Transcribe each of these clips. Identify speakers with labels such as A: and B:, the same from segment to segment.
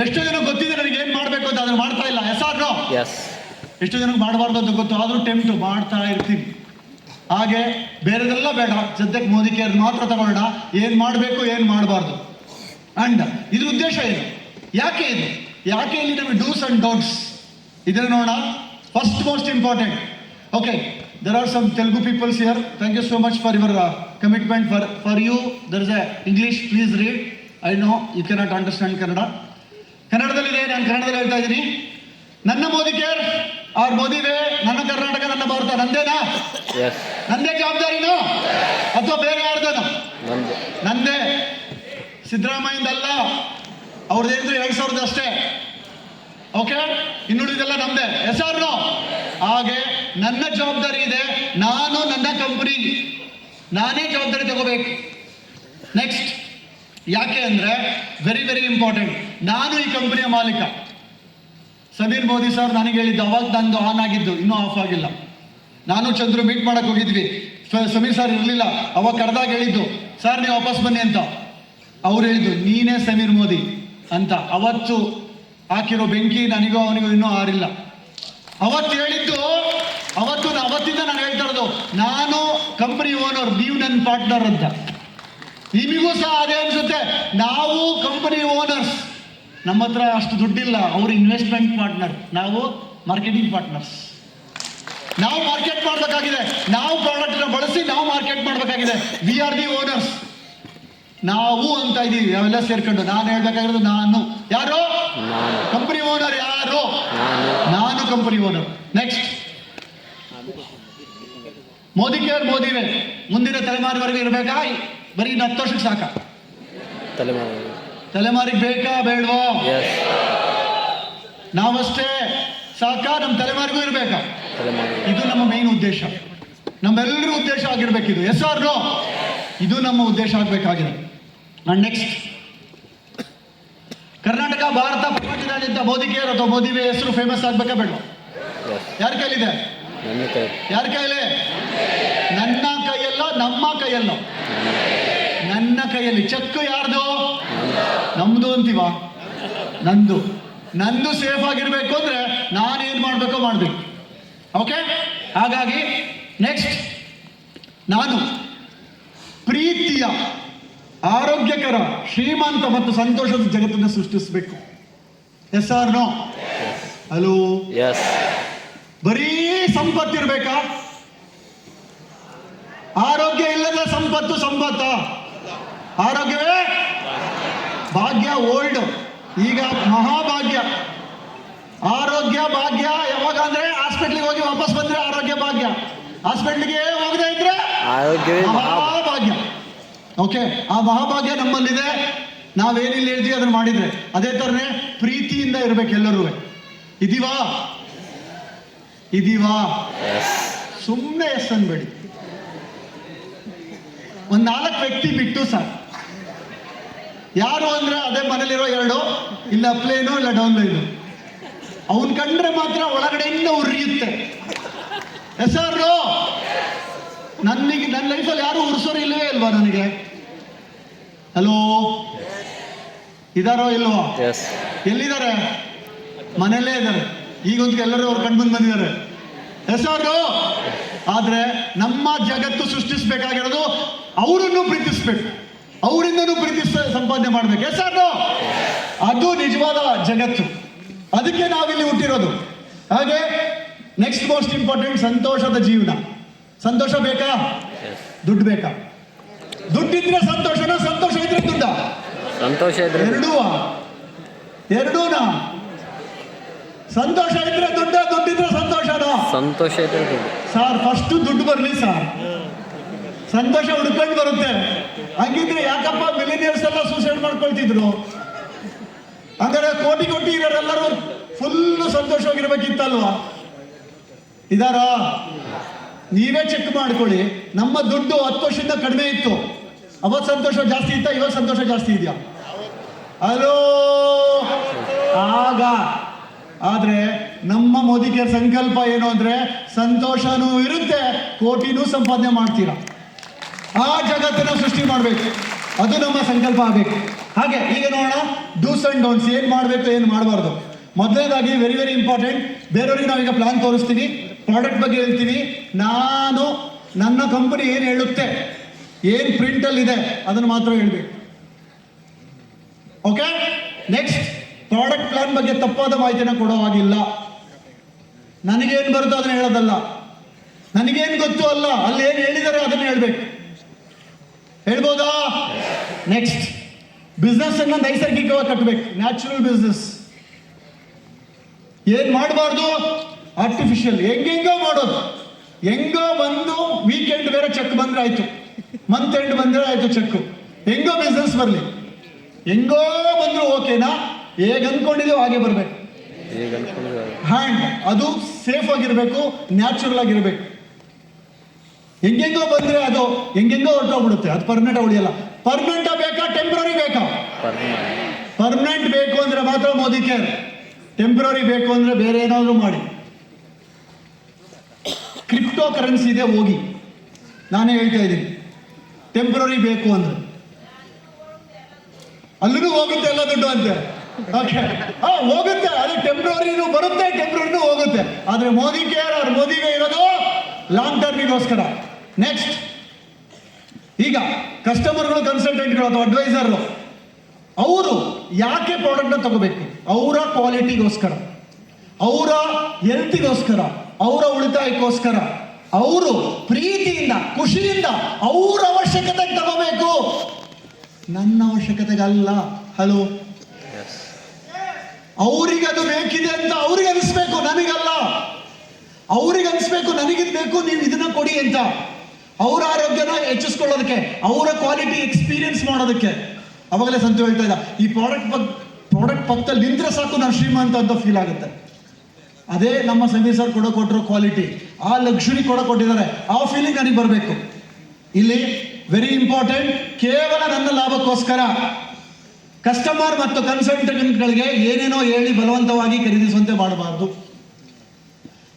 A: ಎಷ್ಟೋ ಜನ ಗೊತ್ತಿದೆ ನನಗೆ ಏನು ಮಾಡಬೇಕು ಅಂತ ಅದನ್ನು ಮಾಡ್ತಾ ಇಲ್ಲ. Yes or no?
B: ಎಸ್.
A: ಎಷ್ಟೋ ಜನಕ್ಕೆ ಮಾಡಬಾರ್ದು ಅಂತ ಗೊತ್ತು, ಆದರೂ ಟೆಂಪ್ಟು ಮಾಡ್ತಾ ಇರ್ತೀವಿ. ಹಾಗೆ ಬೇರೆದೆಲ್ಲ ಬೇಡ, ಸದ್ಯಕ್ಕೆ ಮೋದಿ ಕೇರ್ ಮಾತ್ರ ತಗೊಳ್ಳೋಣ. ಏನು ಮಾಡಬೇಕು ಏನು ಮಾಡಬಾರ್ದು. ಅಂಡ್ ಇದ್ರ ಉದ್ದೇಶ ಏನು, ಯಾಕೆ ಇದು, ಯಾಕೆ ಇಲ್ಲಿ ನಮಗೆ ಡೂಸ್ ಅಂಡ್ ಡೋಂಟ್ಸ್ ಇದನ್ನು ನೋಡೋಣ. First most important. Okay, there are some Telugu peoples here. Thank you so much for your commitment. For you there is a English, please read. I know you cannot understand Kannada. ಕನ್ನಡದಲ್ಲಿದೆ, ನಾನು ಕನ್ನಡದಲ್ಲಿ ಹೇಳ್ತಾ ಇದ್ದೀನಿ. ನನ್ನ Modi care or Modi way, ನನ್ನ ಕರ್ನಾಟಕ ನನ್ನ ಭಾರತ ನಂದೇನಾ? ನಂದೇ ಜವಾಬ್ದಾರಿನೋ ಅಥವಾ ಬೇರೆ ಯಾರ್ದೇನೋ? ನಂದೇ. ಸಿದ್ದರಾಮಯ್ಯದಲ್ಲ, ಅವ್ರದ್ದೇನಿದ್ರು 2000 ಅಷ್ಟೇ. ಓಕೆ, ಇನ್ನುಳಿದೆಲ್ಲ ನಮ್ದೇ. Yes or no? ಹಾಗೆ ನನ್ನ ಜವಾಬ್ದಾರಿ ಇದೆ, ನಾನು ನನ್ನ ಕಂಪನಿ ನಾನೇ ಜವಾಬ್ದಾರಿ ತಗೋಬೇಕು. ನೆಕ್ಸ್ಟ್, ಯಾಕೆ ಅಂದರೆ ವೆರಿ ವೆರಿ ಇಂಪಾರ್ಟೆಂಟ್, ನಾನು ಈ ಕಂಪನಿಯ ಮಾಲೀಕ. ಸಮೀರ್ ಮೋದಿ ಸರ್ ನನಗೆ ಹೇಳಿದ್ದು, ಅವಾಗ ನಂದು ಆನ್ ಆಗಿದ್ದು, ಇನ್ನೂ ಆಫ್ ಆಗಿಲ್ಲ. ನಾನು ಚಂದ್ರು ಮೀಟ್ ಮಾಡಕ್ಕೆ ಹೋಗಿದ್ವಿ, ಸಮೀರ್ ಸರ್ ಇರಲಿಲ್ಲ. ಅವಾಗ ಕರೆದಾಗ ಹೇಳಿದ್ದು, ಸರ್ ನೀವು ವಾಪಸ್ ಬನ್ನಿ ಅಂತ. ಅವ್ರು ಹೇಳಿದ್ದು ನೀನೇ ಸಮೀರ್ ಮೋದಿ ಅಂತ. ಅವತ್ತು ಹಾಕಿರೋ ಬೆಂಕಿ ನನಗೂ ಅವನಿಗೂ ಇನ್ನೂ ಆರಿಲ್ಲ. ಅವತ್ತು ಹೇಳಿದ್ದು, ಅವತ್ತಿಂದ ನಾನು ಹೇಳ್ತಾ ಇರೋದು, ನಾನು ಕಂಪನಿ ಓನರ್, ನೀವು ನನ್ನ ಪಾರ್ಟ್ನರ್ ಅಂತ. ನಿಮಗೂ ಸಹ ಅದೇ ಅನ್ಸುತ್ತೆ, ನಾವು ಕಂಪನಿ ಓನರ್ಸ್, ನಮ್ಮ ಹತ್ರ ಅಷ್ಟು ದುಡ್ಡಿಲ್ಲ, ಅವರು ಇನ್ವೆಸ್ಟ್ಮೆಂಟ್ ಪಾರ್ಟ್ನರ್, ನಾವು ಮಾರ್ಕೆಟಿಂಗ್ ಪಾರ್ಟ್ನರ್ಸ್. ನಾವು ಮಾರ್ಕೆಟ್ ಮಾಡಬೇಕಾಗಿದೆ, ನಾವು ಪ್ರಾಡಕ್ಟ್ನ ಬಳಸಿ ನಾವು ಮಾರ್ಕೆಟ್ ಮಾಡಬೇಕಾಗಿದೆ. ವಿ ಆರ್ ದಿ ಓನರ್ಸ್, ನಾವು ಅಂತ ಇದ್ದೀವಿ ಅವೆಲ್ಲ ಸೇರ್ಕೊಂಡು. ನಾನು ಹೇಳ್ಬೇಕಾಗಿರೋದು ನಾನು ಯಾರು? ಕಂಪನಿ ಓನರ್ ಯಾರು? ನಾನು company owner. Next, Modi care Modi way ಮುಂದಿನ ತಲೆಮಾರಿವರೆಗೂ ಇರಬೇಕಾ? ಬರೀ 10 ವರ್ಷಕ್ಕೆ ಸಾಕ? ತಲೆಮಾರಿಗೆ ಬೇಕಾ ಬೇಡವೋ? ನಾವಷ್ಟೇ ಸಾಕ? ನಮ್ಮ ತಲೆಮಾರಿಗೂ ಇರಬೇಕಾ? ಇದು ನಮ್ಮ ಮೇನ್ ಉದ್ದೇಶ, ನಮ್ಮೆಲ್ಲರೂ ಉದ್ದೇಶ ಆಗಿರ್ಬೇಕಿದು. S or no? ಇದು ನಮ್ಮ ಉದ್ದೇಶ ಆಗಬೇಕಾಗಿದೆ. ಅಂಡ್ ನೆಕ್ಸ್ಟ್, ಕರ್ನಾಟಕ, ಭಾರತ, ಪ್ರಪಂಚದಾದ್ಯಂತ ಮೋದಿ ಕೇರ್ ಅಥವಾ ಮೋದಿ ವೇ ಹೆಸರು ಫೇಮಸ್ ಆಗ್ಬೇಕಾ ಬೇಡವಾ? ಯಾರ ಕೈಲಿದೆ? ಯಾರ ಕೈಲಿ? ನನ್ನ ಕೈಯಲ್ಲ, ನಮ್ಮ ಕೈಯಲ್ಲ, ನನ್ನ ಕೈಯಲ್ಲಿ. ಚೆಕ್ ಯಾರ್ದು? ನಮ್ದು ಅಂತೀವ? ನಂದು ಸೇಫ್ ಆಗಿರ್ಬೇಕು ಅಂದ್ರೆ ನಾನೇನು ಮಾಡಬೇಕೋ ಮಾಡಬೇಕು. ಓಕೆ, ಹಾಗಾಗಿ ನೆಕ್ಸ್ಟ್, ನಾನು ಪ್ರೀತಿಯ, ಆರೋಗ್ಯಕರ, ಶ್ರೀಮಂತ ಮತ್ತು ಸಂತೋಷದ ಜಗತ್ತನ್ನು ಸೃಷ್ಟಿಸಬೇಕು. Yes or no? ಹಲೋ? ಬರೀ ಸಂಪತ್ತಿರ್ಬೇಕಾ? ಆರೋಗ್ಯ ಇಲ್ಲದ ಸಂಪತ್ತು ಸಂಪತ್ತ? ಆರೋಗ್ಯವೇ ಭಾಗ್ಯ. ಓಲ್ಡ್, ಈಗ ಮಹಾಭಾಗ್ಯ. ಆರೋಗ್ಯ ಭಾಗ್ಯ ಯಾವಾಗ ಅಂದ್ರೆ ಹಾಸ್ಪಿಟ್ಲಿಗೆ ಹೋಗಿ ವಾಪಸ್ ಬಂದ್ರೆ ಆರೋಗ್ಯ ಭಾಗ್ಯ, ಹಾಸ್ಪಿಟ್ಲಿಗೆ ಹೋಗದೆ ಇದ್ರೆ ಮಹಾಭಾಗ್ಯ. ಓಕೆ, ಆ ಮಹಾಭಾಗ್ಯ ನಮ್ಮಲ್ಲಿದೆ. ನಾವೇನಿಲ್ಲ ಹೇಳ್ತೀವಿ ಅದನ್ನು ಮಾಡಿದ್ರೆ. ಅದೇ ಥರನೇ ಪ್ರೀತಿಯಿಂದ ಇರ್ಬೇಕು ಎಲ್ಲರೂ. ಇದೀವಾ? ಸುಮ್ಮನೆ ಎಸ್ ಅನ್ಬೇಡಿ. ಒಂದು 4 ವ್ಯಕ್ತಿ ಬಿಟ್ಟು ಸರ್. ಯಾರು ಅಂದ್ರೆ ಅದೇ ಮನೇಲಿರೋ 2, ಇಲ್ಲ ಪ್ಲೇನು ಇಲ್ಲ ಡೌನ್ ಲೈನು. ಅವನ್ ಕಂಡ್ರೆ ಮಾತ್ರ ಒಳಗಡೆಯಿಂದ ಉರಿಯುತ್ತೆ. S or no? ನನ್ನ ಲೈಫಲ್ಲಿ ಯಾರು ಉರ್ಸೋರು ಇಲ್ಲವೇ ಇಲ್ವಾ ನನಗೆ? ಹಲೋ, ಇದಾರೋ ಇಲ್ವಾ? ಎಲ್ಲಿದ್ದಾರೆ? ಮನೆಯಲ್ಲೇ ಇದ್ದಾರೆ. ಈಗೊಂದು ಎಲ್ಲರೂ ಅವ್ರು ಕಣ್ಮುಂದೆ ಬಂದಿದ್ದಾರೆ. Yes or no? ಆದ್ರೆ ನಮ್ಮ ಜಗತ್ತು ಸೃಷ್ಟಿಸಬೇಕಾಗಿರೋದು ಅವರನ್ನು ಪ್ರೀತಿಸ್ಬೇಕು, ಅವರಿಂದನೂ ಪ್ರೀತಿ ಸಂಪಾದನೆ ಮಾಡ್ಬೇಕು. Yes or no? ಅದು ನಿಜವಾದ ಜಗತ್ತು. ಅದಕ್ಕೆ ನಾವಿಲ್ಲಿ ಹುಟ್ಟಿರೋದು. ಹಾಗೆ ನೆಕ್ಸ್ಟ್ ಮೋಸ್ಟ್ ಇಂಪಾರ್ಟೆಂಟ್, ಸಂತೋಷದ ಜೀವನ. ಸಂತೋಷ ಬೇಕಾ? ದುಡ್ಡು ಬೇಕಾ? ದುಡ್ಡಿದ್ರೆ ಸಂತೋಷನ, ಸಂತೋಷ ಇದ್ರೆ ದುಡ್ಡ?
B: ಸಂತೋಷ ಇದ್ರೆ
A: ಎರಡೂನಾ? ಸಂತೋಷ ಇದ್ರೆ ದುಡ್ಡ, ದುಡ್ಡಿದ್ರೆ ಸಂತೋಷನ?
B: ಸಂತೋಷ ಇದ್ರೆ ದುಡ್ಡು.
A: ಸರ್ ಫಸ್ಟ್ ದುಡ್ಡು ಬರಲಿ ಸರ್, ಸಂತೋಷ ಹುಡ್ಕೊಂಡು ಬರುತ್ತೆ. ಹಂಗಿದ್ರೆ ಯಾಕಪ್ಪ ಮಿಲಿನಿಯರ್ಸ್ ಎಲ್ಲ ಸೂಸೈಡ್ ಮಾಡ್ಕೊಳ್ತಿದ್ರು? ಹಂಗಾರೆ ಕೋಟಿ ಇರೋರೆಲ್ಲರೂ ಫುಲ್ಲು ಸಂತೋಷವಾಗಿರ್ಬೇಕಿತ್ತಲ್ವಾ? ಇದಾರಾ? ನೀವೇ ಚೆಕ್ ಮಾಡ್ಕೊಳ್ಳಿ. ನಮ್ಮ ದುಡ್ಡು 10 ವರ್ಷದಿಂದ ಕಡಿಮೆ ಇತ್ತು, ಅವತ್ತು ಸಂತೋಷ ಜಾಸ್ತಿ ಇತ್ತ? ಇವತ್ತು ಸಂತೋಷ ಜಾಸ್ತಿ ಇದೆಯಾ? ಹಲೋ? ಆಗ ಆದ್ರೆ ನಮ್ಮ ಮೋದಿ ಕೇರ್ ಸಂಕಲ್ಪ ಏನು ಅಂದ್ರೆ ಸಂತೋಷನೂ ಇರುತ್ತೆ, ಕೋಟಿನೂ ಸಂಪಾದನೆ ಮಾಡ್ತೀರಾ. ಆ ಜಗತ್ತನ್ನು ಸೃಷ್ಟಿ ಮಾಡಬೇಕು, ಅದು ನಮ್ಮ ಸಂಕಲ್ಪ ಆಗಬೇಕು. ಹಾಗೆ ಈಗ ನೋಡೋಣ ಡೂಸ್ ಅಂಡ್ ಡೋಂಟ್ಸ್, ಏನು ಮಾಡಬೇಕು ಏನು ಮಾಡಬಾರ್ದು. ಮೊದಲನೇದಾಗಿ ವೆರಿ ವೆರಿ ಇಂಪಾರ್ಟೆಂಟ್, ಬೇರೆಯವ್ರಿಗೆ ನಾವೀಗ ಪ್ಲಾನ್ ತೋರಿಸ್ತೀವಿ, ಪ್ರಾಡಕ್ಟ್ ಬಗ್ಗೆ ಹೇಳ್ತೀವಿ, ನಾನು ನನ್ನ ಕಂಪನಿ ಏನು ಹೇಳುತ್ತೆ, ಏನು ಪ್ರಿಂಟಲ್ಲಿದೆ ಅದನ್ನು ಮಾತ್ರ ಹೇಳಬೇಕು. ಓಕೆ, ನೆಕ್ಸ್ಟ್ ಪ್ರಾಡಕ್ಟ್ ಪ್ಲಾನ್ ಬಗ್ಗೆ ತಪ್ಪಾದ ಮಾಹಿತಿನ ಕೊಡೋ ಹಾಗಿಲ್ಲ. ನನಗೇನು ಬರುತ್ತೋ ಅದನ್ನ ಹೇಳೋದಲ್ಲ, ನನಗೇನು ಗೊತ್ತು ಅಲ್ಲ, ಅಲ್ಲಿ ಏನು ಹೇಳಿದ್ದಾರೆ ಅದನ್ನ ಹೇಳ್ಬೇಕು. ಹೇಳ್ಬೋದಾ? ನೆಕ್ಸ್ಟ್, ಬಿಸ್ನೆಸ್ ಅನ್ನ ನೈಸರ್ಗಿಕವಾಗಿ ಕಟ್ಟಬೇಕು, ನ್ಯಾಚುರಲ್ ಬಿಸ್ನೆಸ್. ಏನ್ ಮಾಡಬಾರ್ದು, ಆರ್ಟಿಫಿಷಿಯಲ್. ಹೆಂಗೆಂಗೋ ಮಾಡೋದು, ಹೆಂಗೋ ಬಂದು ವೀಕೆಂಡ್ ಬೇರೆ ಚೆಕ್ ಬಂದ್ರೆ ಆಯ್ತು, ಮಂತ್ ಎಂಡ್ ಬಂದ್ರೆ ಆಯ್ತು ಚೆಕ್, ಹೆಂಗೋ ಬಿಸ್ನೆಸ್ ಬರಲಿ, ಹೆಂಗೋ ಬಂದ್ರು ಓಕೆನಾ, ಹೇಗೆ ಅನ್ಕೊಂಡಿದೀವೋ ಹಾಗೆ ಬರಬೇಕು. ಹ್ಯಾಂಡ್ ಅದು ಸೇಫ್ ಆಗಿರ್ಬೇಕು, ನ್ಯಾಚುರಲ್ ಆಗಿರ್ಬೇಕು. ಹೆಂಗೆಂಗೋ ಬಂದ್ರೆ ಅದು ಹೆಂಗೆಂಗೋ ಹೊರಟೋಗ್ಬಿಡುತ್ತೆ, ಅದು ಪರ್ಮನೆಂಟ್ ಉಳಿಯಲ್ಲ. ಪರ್ಮನೆಂಟ್ ಬೇಕಾ ಟೆಂಪ್ರರಿ ಬೇಕಾ? ಪರ್ಮನೆಂಟ್ ಬೇಕು ಅಂದ್ರೆ ಮಾತ್ರ ಮೋದಿ ಕೇರ್, ಟೆಂಪ್ರರಿ ಬೇಕು ಅಂದ್ರೆ ಬೇರೆ ಏನಾದರೂ ಮಾಡಿ. ಕ್ರಿಪ್ಟೋ ಕರೆನ್ಸಿ ಇದೆ, ಹೋಗಿ, ನಾನೇ ಹೇಳ್ತಾ ಇದ್ದೀನಿ. ಟೆಂಪ್ರರಿ ಬೇಕು ಅಂದ್ರೆ ಅಲ್ಲಿಗೂ ಹೋಗುತ್ತೆ ಎಲ್ಲ ದುಡ್ಡು ಅಂತೆ. ಓಕೆ, ಹೋಗುತ್ತೆ, ಅದು ಟೆಂಪ್ರರಿನೂ ಬರುತ್ತೆ, ಟೆಂಪ್ರರಿನೂ ಹೋಗುತ್ತೆ. ಆದ್ರೆ ಮೋದಿ ಕೇರ್ ಅವ್ರ ಮೋದಿಗೆ ಇರೋದು ಲಾಂಗ್ ಟರ್ಮಿಗೋಸ್ಕರ. ನೆಕ್ಸ್ಟ್, ಈಗ ಕಸ್ಟಮರ್ಗಳು, ಕನ್ಸಲ್ಟೆಂಟ್ಗಳು ಅಥವಾ ಅಡ್ವೈಸರ್ ಅವರು ಯಾಕೆ ಪ್ರಾಡಕ್ಟ್ನ ತಗೋಬೇಕು? ಅವರ ಕ್ವಾಲಿಟಿಗೋಸ್ಕರ, ಅವರ ಹೆಲ್ತಿಗೋಸ್ಕರ, ಅವರ ಉಳಿತಾಯಕ್ಕೋಸ್ಕರ, ಅವರು ಪ್ರೀತಿಯಿಂದ ಖುಷಿಯಿಂದ ಅವ್ರ ಅವಶ್ಯಕತೆಗೆ ತಗೋಬೇಕು, ನನ್ನ ಅವಶ್ಯಕತೆಗಲ್ಲ. ಹಲೋ, ಅವ್ರಿಗೆ ಅದು ಬೇಕಿದೆ ಅಂತ ಅವ್ರಿಗೆ ಅನಿಸ್ಬೇಕು, ನನಗಲ್ಲ. ಅವ್ರಿಗೆ ಅನಿಸ್ಬೇಕು ನನಗಿದ್ ಬೇಕು, ನೀವು ಇದನ್ನ ಕೊಡಿ ಅಂತ. ಅವ್ರ ಆರೋಗ್ಯನ ಹೆಚ್ಚಿಸ್ಕೊಳ್ಳೋದಕ್ಕೆ, ಅವರ ಕ್ವಾಲಿಟಿ ಎಕ್ಸ್ಪೀರಿಯನ್ಸ್ ಮಾಡೋದಕ್ಕೆ. ಅವಾಗಲೇ ಸಂತು ಹೇಳ್ತಾ ಇದ್ದ, ಈ ಪ್ರಾಡಕ್ಟ್ ಪಕ್ಕದಲ್ಲಿ ನಿಂತ್ರೆ ಸಾಕು ನಾನು ಶ್ರೀಮಂತ ಅಂತ ಫೀಲ್ ಆಗುತ್ತೆ. ಅದೇ ನಮ್ಮ ಸರ್ವಿಸರ್ ಕೊಟ್ಟಿರೋ ಕ್ವಾಲಿಟಿ, ಆ ಲಕ್ಸುರಿ ಕೊಟ್ಟಿದ್ದಾರೆ, ಆ ಫೀಲಿಂಗ್ ನನಗೆ ಬರಬೇಕು. ಇಲ್ಲಿ ವೆರಿ ಇಂಪಾರ್ಟೆಂಟ್, ಕೇವಲ ನನ್ನ ಲಾಭಕ್ಕೋಸ್ಕರ ಕಸ್ಟಮರ್ ಮತ್ತು ಕನ್ಸಲ್ಟೆಂಟ್ಗಳಿಗೆ ಏನೇನೋ ಹೇಳಿ ಬಲವಂತವಾಗಿ ಖರೀದಿಸುವಂತೆ ಮಾಡಬಾರ್ದು.